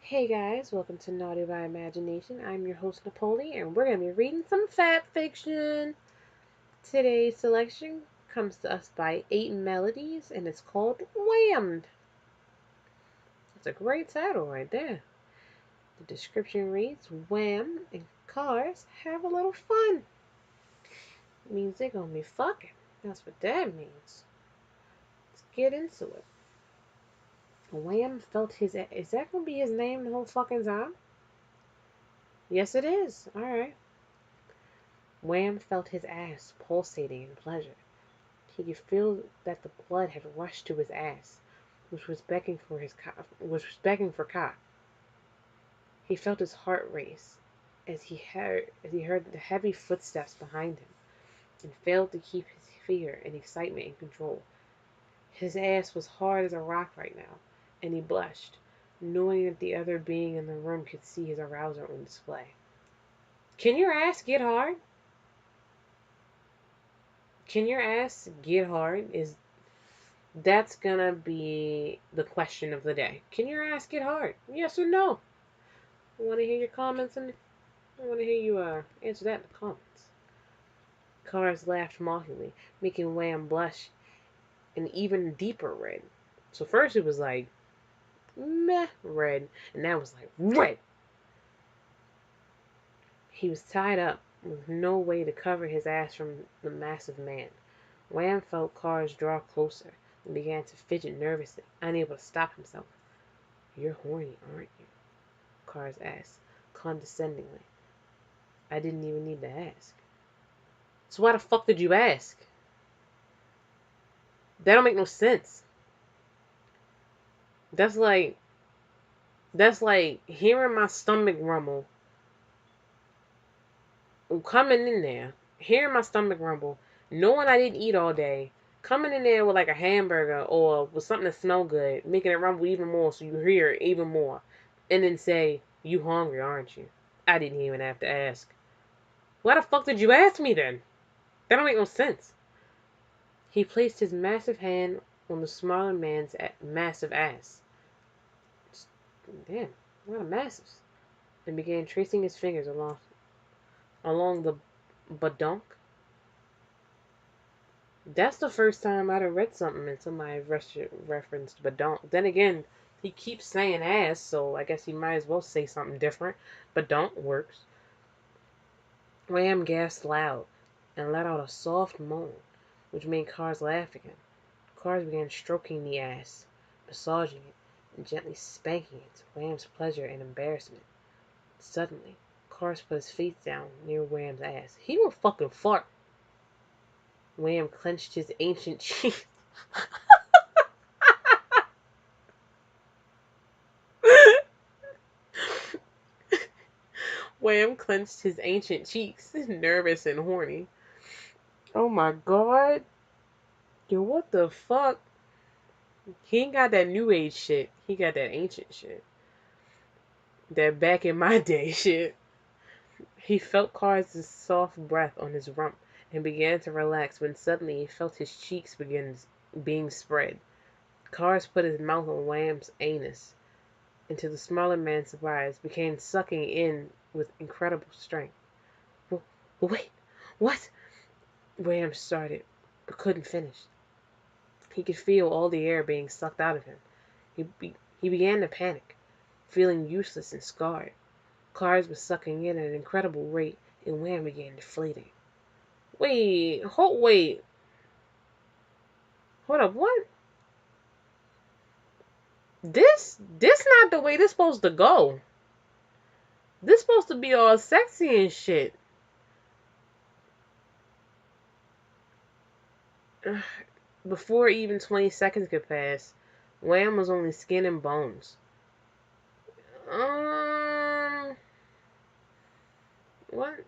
Hey guys, welcome to Naughty by Imagination. I'm your host Napoleon, and we're going to be reading some fat fiction. Today's selection comes to us by 8 Melodies, and it's called Whammed. It's a great title right there. The description reads, Wham and cars have a little fun. It means they're going to be fucking. That's what that means. Let's get into it. Wham felt his... Is that going to be his name the whole fucking time? Yes, it is. Alright. Wham felt his ass pulsating in pleasure. He could feel that the blood had rushed to his ass, which was begging for cock. He felt his heart race as he heard the heavy footsteps behind him, and failed to keep his fear and excitement in control. His ass was hard as a rock right now, and he blushed, knowing that the other being in the room could see his arousal on display. Can your ass get hard? Can your ass get hard? That's gonna be the question of the day. Can your ass get hard? Yes or no? I want to hear your comments, and I want to hear you answer that in the comments. Cars laughed mockingly, making Wham blush an even deeper red. So first it was like meh red, and now it was like red. He was tied up, with no way to cover his ass from the massive man. Wham felt Cars draw closer and began to fidget nervously, unable to stop himself. You're horny, aren't you? Cars asked, condescendingly. I didn't even need to ask. So why the fuck did you ask? That don't make no sense. That's like hearing my stomach rumble. Coming in there, hearing my stomach rumble, knowing I didn't eat all day, coming in there with like a hamburger or with something that smelled good, making it rumble even more so you hear it even more, and then say, you hungry, aren't you? I didn't even have to ask. Why the fuck did you ask me then? That don't make no sense. He placed his massive hand on the smaller man's massive ass. Damn, a lot of massives. And began tracing his fingers along the badonk. That's the first time I'd have read something and somebody referenced badonk. Then again, he keeps saying ass, so I guess he might as well say something different. Badonk works. Wham gasped loud and let out a soft moan, which made Cars laugh again. Cars began stroking the ass, massaging it, and gently spanking it to Wham's pleasure and embarrassment. Suddenly, Cars put his face down near Wham's ass. He will fucking fart. Wham clenched his ancient cheeks. Wham clenched his ancient cheeks, nervous and horny. Oh my god. Yo, what the fuck? He ain't got that new age shit. He got that ancient shit. That back in my day shit. He felt Cars' soft breath on his rump and began to relax when suddenly he felt his cheeks begin being spread. Cars put his mouth on Wham's anus, and to the smaller man's surprise, began sucking in with incredible strength. Wait, what? Wham started, but couldn't finish. He could feel all the air being sucked out of him. He began to panic, feeling useless and scarred. Cars was sucking in at an incredible rate, and Wham began deflating. Wait, hold up, what? This not the way this supposed to go. This supposed to be all sexy and shit. Before even 20 seconds could pass, Wham was only skin and bones. What?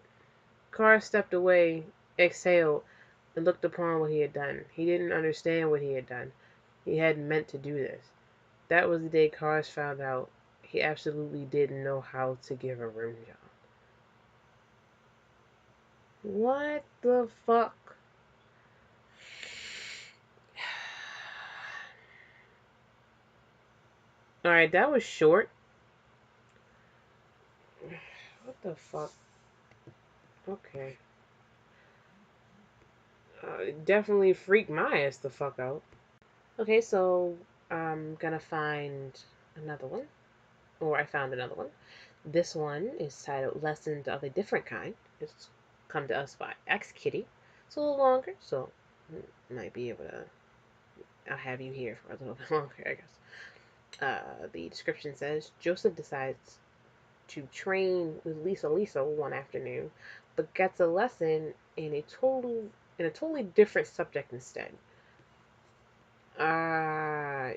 Carr stepped away, exhaled, and looked upon what he had done. He didn't understand what he had done. He hadn't meant to do this. That was the day Cars found out he absolutely didn't know how to give a rim job. What the fuck? Alright, that was short. What the fuck? Okay. Definitely freaked my ass the fuck out. Okay, so I'm gonna find another one. Or I found another one. This one is titled Lessons of a Different Kind. It's come to us by X Kitty. It's a little longer, so might be able to. I'll have you here for a little bit longer, I guess. The description says Joseph decides to train with Lisa one afternoon, but gets a lesson in a totally different subject instead. Uh,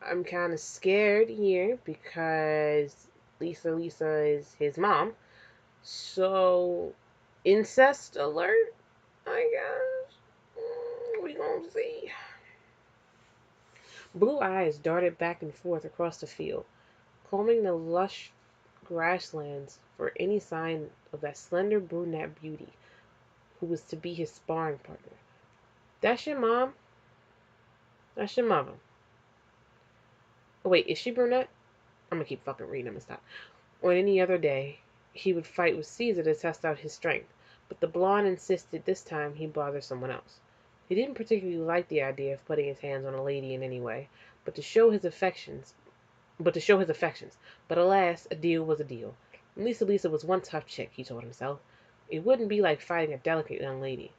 I'm kind of scared here because Lisa is his mom. So, incest alert, I guess. We gonna see. Blue eyes darted back and forth across the field, combing the lush grasslands for any sign of that slender brunette beauty who was to be his sparring partner. That's your mom? That's your mother. Oh, wait, is she brunette? I'm gonna keep fucking reading. I'm gonna stop. On any other day, he would fight with Caesar to test out his strength, but the blonde insisted this time he bother someone else. He didn't particularly like the idea of putting his hands on a lady in any way, but to show his affections. But alas, a deal was a deal. Lisa was one tough chick, he told himself. It wouldn't be like fighting a delicate young lady.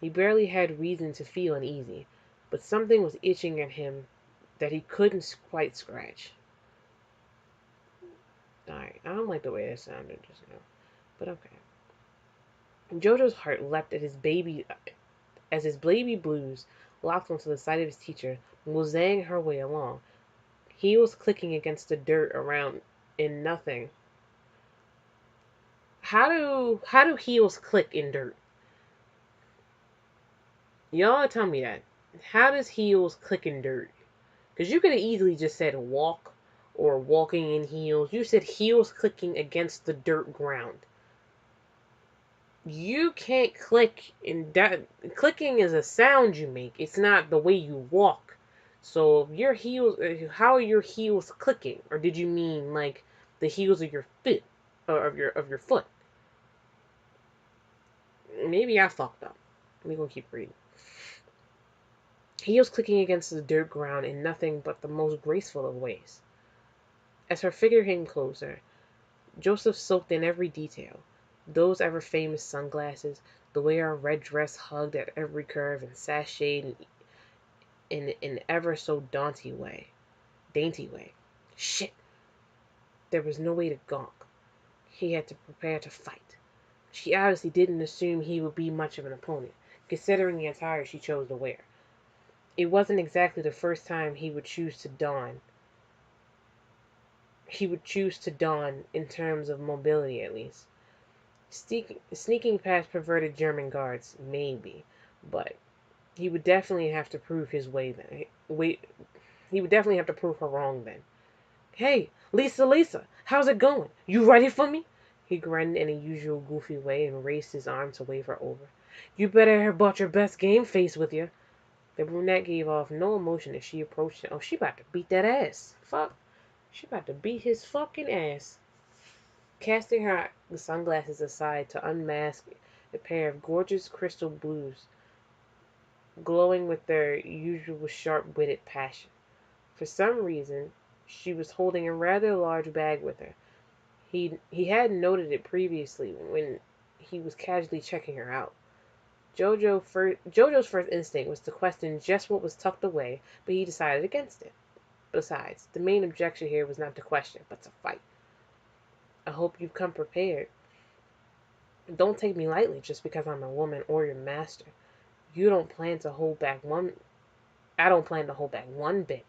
He barely had reason to feel uneasy, but something was itching at him that he couldn't quite scratch. Alright, I don't like the way that sounded just now, but okay. Jojo's heart leapt at his baby as his baby blues locked onto the side of his teacher, moseying her way along. Heels clicking against the dirt around in nothing. How do heels click in dirt? Y'all tell me that. How does heels click in dirt? Because you could have easily just said walk or walking in heels. You said heels clicking against the dirt ground. You can't click in that. Clicking is a sound you make. It's not the way you walk. So your heels, how are your heels clicking? Or did you mean like the heels of your foot, or of your foot? Maybe I fucked up. We're gonna keep reading. Heels clicking against the dirt ground in nothing but the most graceful of ways. As her figure came closer, Joseph soaked in every detail. Those ever famous sunglasses, the way her red dress hugged at every curve and sashayed in an ever so dainty way. Shit! There was no way to gawk. He had to prepare to fight. She obviously didn't assume he would be much of an opponent, considering the attire she chose to wear. It wasn't exactly the first time he would choose to don. He would choose to don in terms of mobility, at least. Sneaking past perverted German guards, maybe, but he would definitely have to prove his way then. He would definitely have to prove her wrong then. Hey, Lisa, how's it going? You ready for me? He grinned in a usual goofy way and raised his arm to wave her over. You better have brought your best game face with you. The brunette gave off no emotion as she approached him. Oh, she about to beat that ass. Fuck. She about to beat his fucking ass. Casting her sunglasses aside to unmask a pair of gorgeous crystal blues, glowing with their usual sharp-witted passion. For some reason, she was holding a rather large bag with her. He had noted it previously when he was casually checking her out. Jojo's first instinct was to question just what was tucked away, but he decided against it. Besides, the main objection here was not to question, but to fight. I hope you've come prepared. Don't take me lightly just because I'm a woman or your master. You don't plan to hold back one. I don't plan to hold back one bit.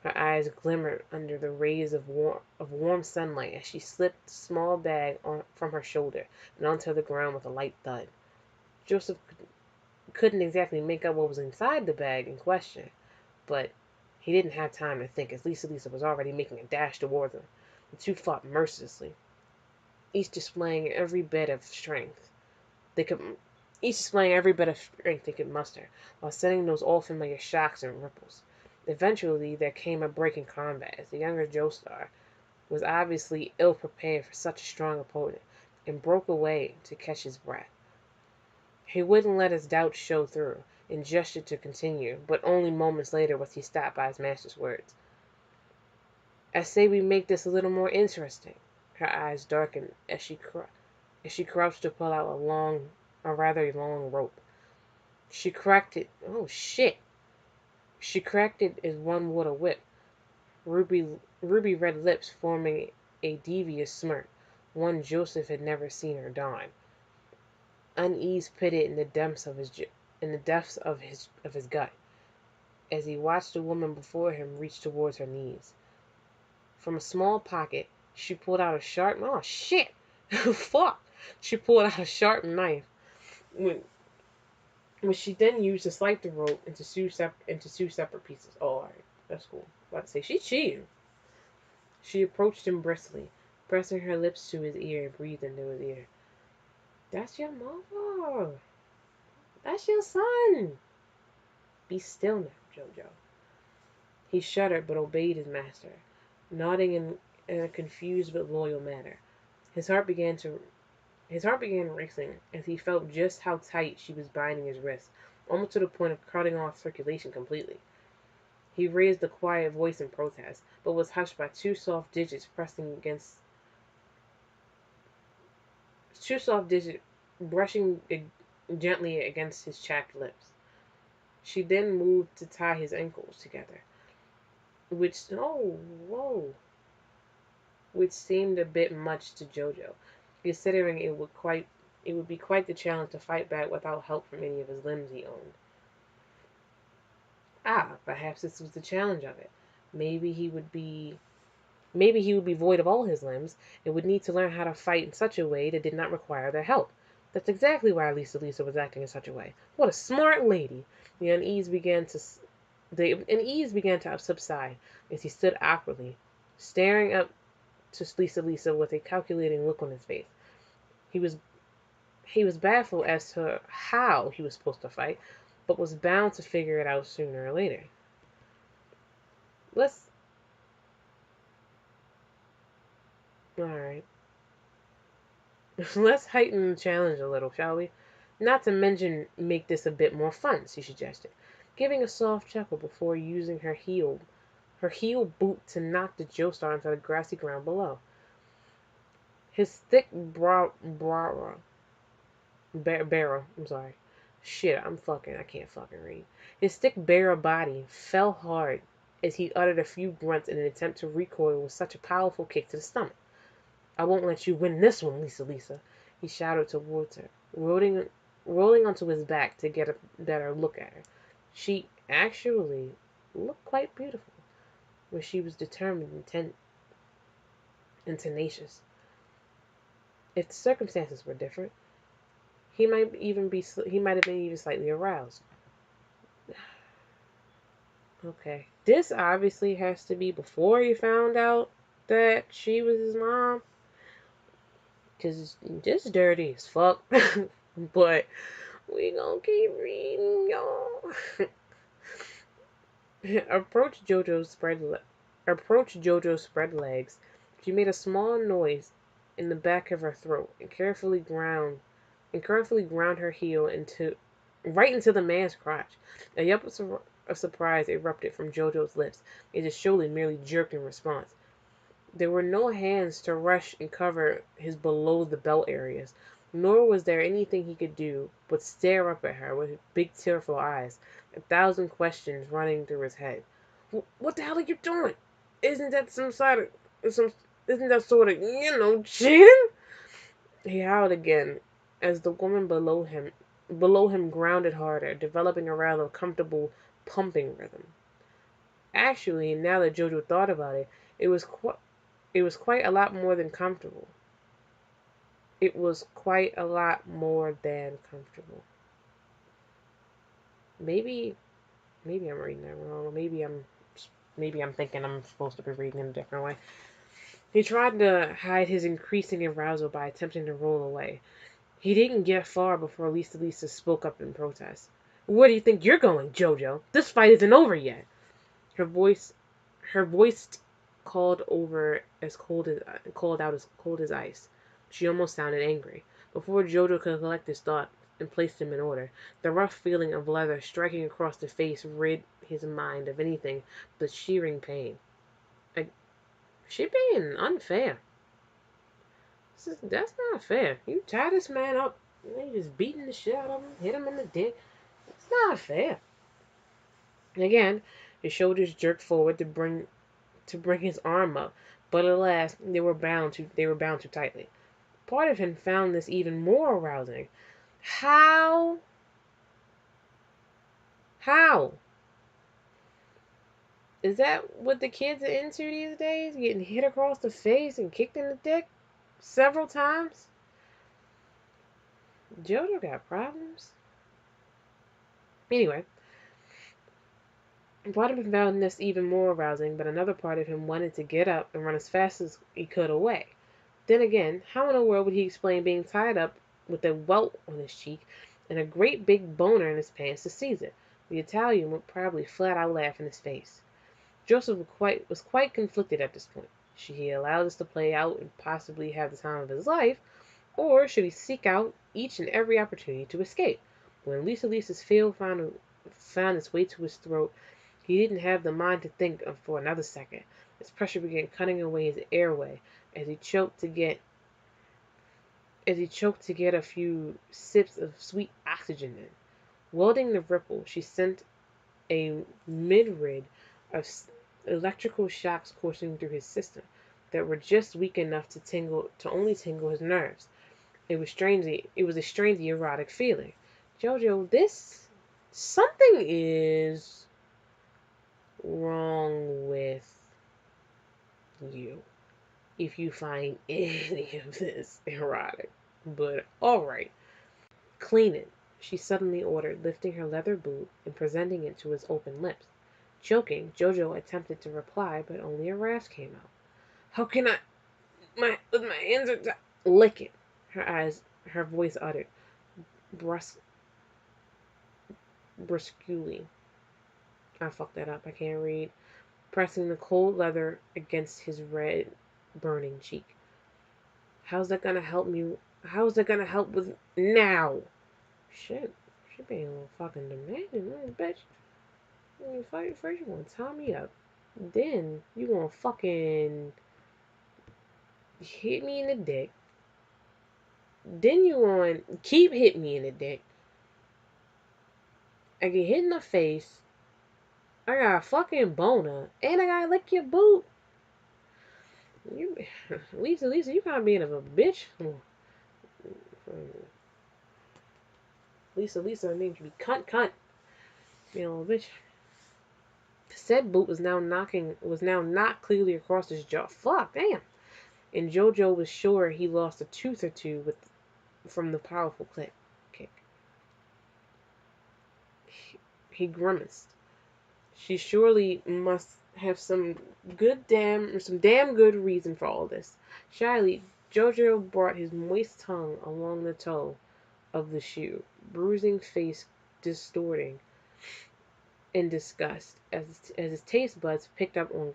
Her eyes glimmered under the rays of warm sunlight as she slipped the small bag from her shoulder and onto the ground with a light thud. Joseph couldn't exactly make out what was inside the bag in question, but he didn't have time to think as Lisa was already making a dash towards him. The two fought mercilessly, each displaying every bit of strength they could muster, while sending those all-familiar shocks and ripples. Eventually, there came a break in combat, as the younger Joestar was obviously ill-prepared for such a strong opponent, and broke away to catch his breath. He wouldn't let his doubts show through, and gestured to continue, but only moments later was he stopped by his master's words. "I say we make this a little more interesting." Her eyes darkened as she crouched to pull out a rather long rope. She cracked it. Oh shit! She cracked it as one would a whip. Ruby red lips forming a devious smirk, one Joseph had never seen her don. Unease pitted in the depths of his gut, as he watched the woman before him reach towards her knees. From a small pocket, she pulled out a sharp. Oh shit! Fuck! She pulled out a sharp knife, which she then used to slice the rope into two separate pieces. Oh, all right, that's cool. About to say she's cheating. She approached him briskly, pressing her lips to his ear and breathed into his ear. "That's your mother. That's your son." "Be still now, Jojo." He shuddered but obeyed his master, nodding in a confused but loyal manner. His heart began racing as he felt just how tight she was binding his wrist, almost to the point of cutting off circulation completely. He raised a quiet voice in protest, but was hushed by two soft digits brushing gently against his chapped lips. She then moved to tie his ankles together, which seemed a bit much to Jojo, considering it would be quite the challenge to fight back without help from any of his limbs he owned. Perhaps this was the challenge of it. Maybe he would be void of all his limbs, and would need to learn how to fight in such a way that did not require their help. That's exactly why Lisa was acting in such a way. What a smart lady! The unease began to subside as he stood awkwardly, staring up to Lisa with a calculating look on his face. He was baffled as to how he was supposed to fight, but was bound to figure it out sooner or later. Alright. Let's heighten the challenge a little, shall we? Not to mention make this a bit more fun, she suggested, giving a soft chuckle before using her heel boot to knock the joestar onto the grassy ground below. His thick barrel. I'm sorry. Shit, I can't fucking read. His thick barrel body fell hard as he uttered a few grunts in an attempt to recoil with such a powerful kick to the stomach. "I won't let you win this one, Lisa," he shouted towards her, rolling onto his back to get a better look at her. She actually looked quite beautiful, but she was determined and tenacious. If the circumstances were different, he might have been even slightly aroused. Okay. This obviously has to be before he found out that she was his mom. Because it's just dirty as fuck. But we gonna keep reading, y'all. Approach Jojo's spread legs. She made a small noise in the back of her throat and carefully ground her heel right into the man's crotch. A yelp of surprise erupted from Jojo's lips, as his shoulder merely jerked in response. There were no hands to rush and cover his below the belt areas, nor was there anything he could do but stare up at her with big tearful eyes, 1,000 questions running through his head. "What the hell are you doing? Isn't that sort of cheating?" He howled again, as the woman below him grounded harder, developing a rather comfortable pumping rhythm. Actually, now that Jojo thought about it, it was quite a lot more than comfortable. It was quite a lot more than comfortable. Maybe I'm reading that wrong. Maybe I'm thinking I'm supposed to be reading in a different way. He tried to hide his increasing arousal by attempting to roll away. He didn't get far before Lisa spoke up in protest. "Where do you think you're going, Jojo? This fight isn't over yet." Her voice called out as cold as ice. She almost sounded angry. Before Jojo could collect his thoughts and place them in order, the rough feeling of leather striking across the face rid his mind of anything but shearing pain. Like, she being unfair. That's not fair. You tie this man up, and you just beating the shit out of him, hit him in the dick. It's not fair. And again, his shoulders jerked forward to bring his arm up, but alas, they were bound too tightly. Part of him found this even more arousing. How? How? Is that what the kids are into these days? Getting hit across the face and kicked in the dick several times? Jojo got problems. Anyway, part of him found this even more arousing, but another part of him wanted to get up and run as fast as he could away. Then again, how in the world would he explain being tied up with a welt on his cheek and a great big boner in his pants to Caesar? The Italian would probably flat out laugh in his face. Joseph was quite conflicted at this point. Should he allow this to play out and possibly have the time of his life, or should he seek out each and every opportunity to escape? When Lisa's feel found its way to his throat, he didn't have the mind to think of for another second. His pressure began cutting away his airway as he choked to get a few sips of sweet oxygen in. Welding the ripple, she sent a myriad of electrical shocks coursing through his system that were just weak enough to only tingle his nerves. It was a strangely erotic feeling. Jojo, something is wrong with you if you find any of this erotic. But alright. Clean it, she suddenly ordered, lifting her leather boot and presenting it to his open lips. Choking, Jojo attempted to reply, but only a rasp came out. How can I? With my hands are tied. Lick it, her voice uttered, brusquely. I fucked that up, I can't read. Pressing the cold leather against his red, burning cheek. How's that gonna help me? How's that gonna help with now? Shit, she being a little fucking demanding, little bitch. First you wanna tie me up, then you wanna fucking hit me in the dick, then you want to keep hitting me in the dick. I get hit in the face, I got a fucking boner, and I gotta lick your boot. You, Lisa, you kind of being of a bitch. Lisa, I mean to be cunt. Being a little bitch. The said boot was now knocked clearly across his jaw. Fuck, damn. And Jojo was sure he lost a tooth or two from the powerful kick. He grimaced. She surely must have some damn good reason for all this. Shyly, Jojo brought his moist tongue along the toe of the shoe, bruising face distorting in disgust as his taste buds picked up on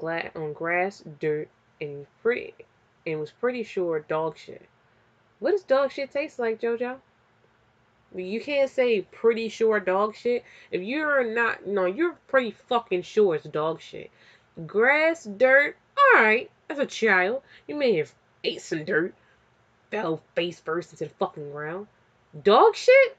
grass, dirt, and was pretty sure dog shit. What does dog shit taste like, Jojo? You can't say pretty sure dog shit. If you're not, no, you're pretty fucking sure it's dog shit. Grass, dirt, alright, as a child, you may have ate some dirt, fell face first into the fucking ground. Dog shit?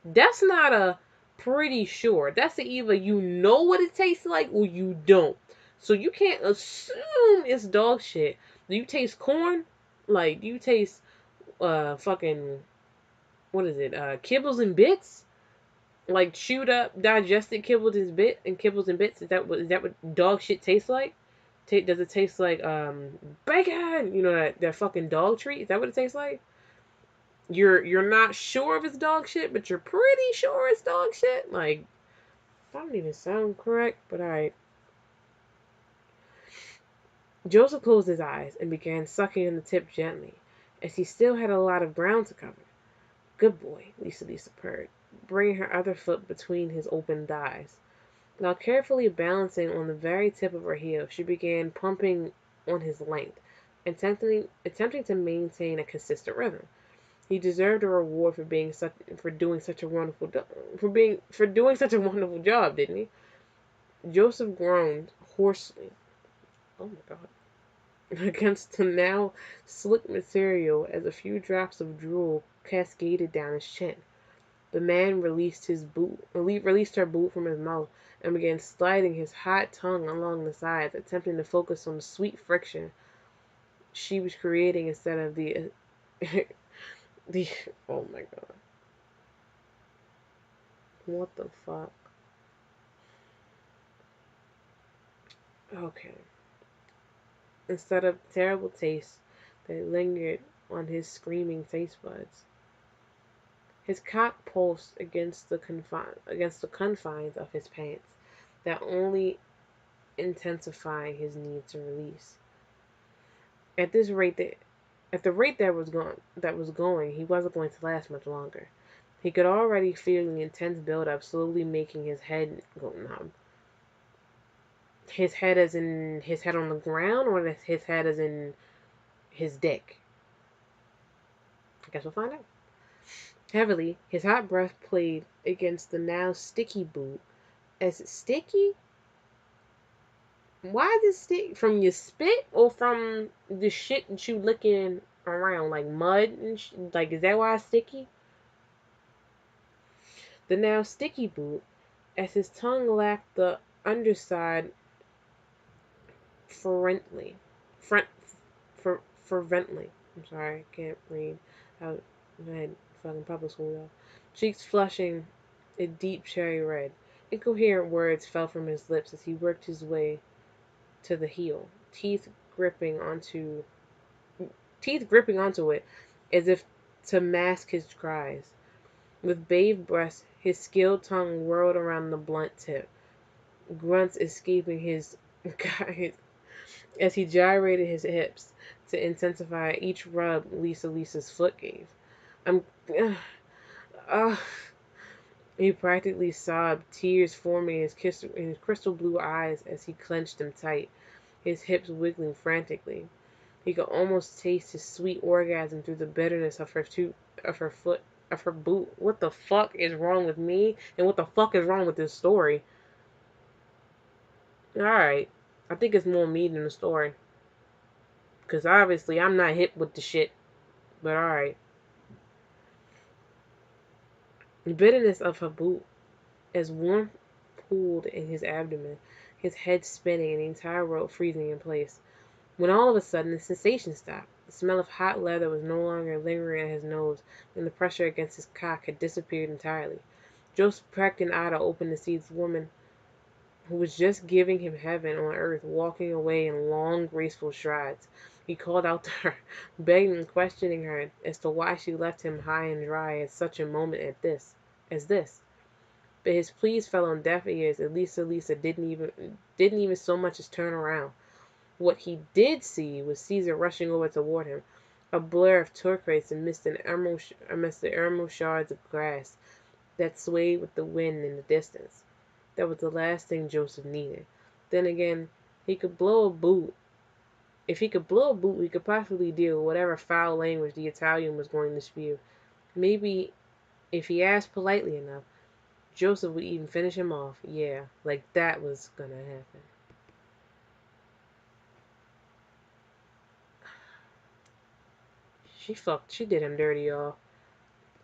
That's not a pretty sure. That's either you know what it tastes like or you don't. So you can't assume it's dog shit. Do you taste corn? Like, do you taste fucking, what is it? Kibbles and bits? Like chewed up, digested kibbles and bits. Is that what dog shit tastes like? Does it taste like bacon? You know that fucking dog treat? Is that what it tastes like? You're not sure if it's dog shit, but you're pretty sure it's dog shit. Like, that don't even sound correct, but alright. Joseph closed his eyes and began sucking in the tip gently, as he still had a lot of ground to cover. Good boy, Lisa purred, bringing her other foot between his open thighs. Now carefully balancing on the very tip of her heel, she began pumping on his length, attempting to maintain a consistent rhythm. He deserved a reward for doing such a wonderful for doing such a wonderful job, didn't he? Joseph groaned hoarsely. Oh my god. Against the now slick material as a few drops of drool cascaded down his chin. The man released her boot from his mouth and began sliding his hot tongue along the sides, attempting to focus on the sweet friction she was creating instead of the the oh my god. What the fuck? Okay. Instead of terrible taste that lingered on his screaming taste buds. His cock pulsed against the confines of his pants, that only intensifying his need to release. At this rate that At the rate that was going, he wasn't going to last much longer. He could already feel the intense buildup slowly making his head go numb. His head as in his head on the ground, or his head as in his dick? I guess we'll find out. Heavily, his hot breath played against the now sticky boot. As it sticky? Why is it stick? From your spit or from the shit that you licking around, like mud and like, is that why it's sticky? The now sticky boot, as his tongue lapped the underside fervently. Front, fervently. I'm sorry, I can't read. I had fucking public school, though. Cheeks flushing a deep cherry red. Incoherent words fell from his lips as he worked his way to the heel, teeth gripping onto it as if to mask his cries. With bathed breath, his skilled tongue whirled around the blunt tip, grunts escaping his as he gyrated his hips to intensify each rub Lisa's foot gave. I'm uh, He practically sobbed, tears forming in his crystal blue eyes as he clenched them tight, his hips wiggling frantically. He could almost taste his sweet orgasm through the bitterness of her boot. What the fuck is wrong with me? And what the fuck is wrong with this story? Alright. I think it's more me than the story. Because obviously I'm not hip with the shit. But alright. The bitterness of her boot, as warmth pooled in his abdomen, his head spinning and the entire world freezing in place. When all of a sudden the sensation stopped. The smell of hot leather was no longer lingering at his nose, and the pressure against his cock had disappeared entirely. Joseph cracked an eye to open to see the woman who was just giving him heaven on earth walking away in long, graceful strides. He called out to her, begging and questioning her as to why she left him high and dry at such a moment as this. But his pleas fell on deaf ears, and Lisa didn't even so much as turn around. What he did see was Caesar rushing over toward him, a blur of turquoise amidst the emerald shards of grass that swayed with the wind in the distance. That was the last thing Joseph needed. Then again, he could blow a boot. If he could blow a boot, he could possibly deal with whatever foul language the Italian was going to spew. Maybe, if he asked politely enough, Joseph would even finish him off. Yeah, like that was gonna happen. She did him dirty, y'all.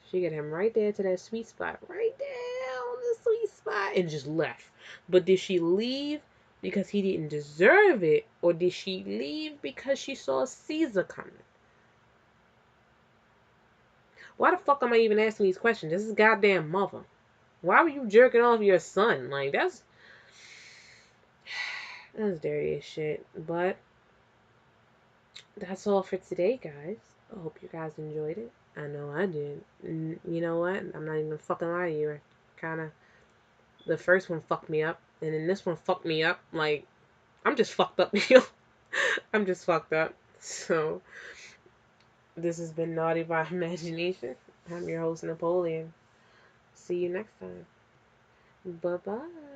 She got him right there to that sweet spot. Right there on the sweet spot. And just left. But did she leave because he didn't deserve it? Or did she leave because she saw Caesar coming? Why the fuck am I even asking these questions? This is goddamn mother. Why were you jerking off your son? Like, that's dirty as shit. But that's all for today, guys. I hope you guys enjoyed it. I know I did. You know what? I'm not even fucking lying to you. The first one fucked me up, and then this one fucked me up. Like, I'm just fucked up. I'm just fucked up. So, this has been Naughty by Imagination. I'm your host, Napoleon. See you next time. Bye-bye.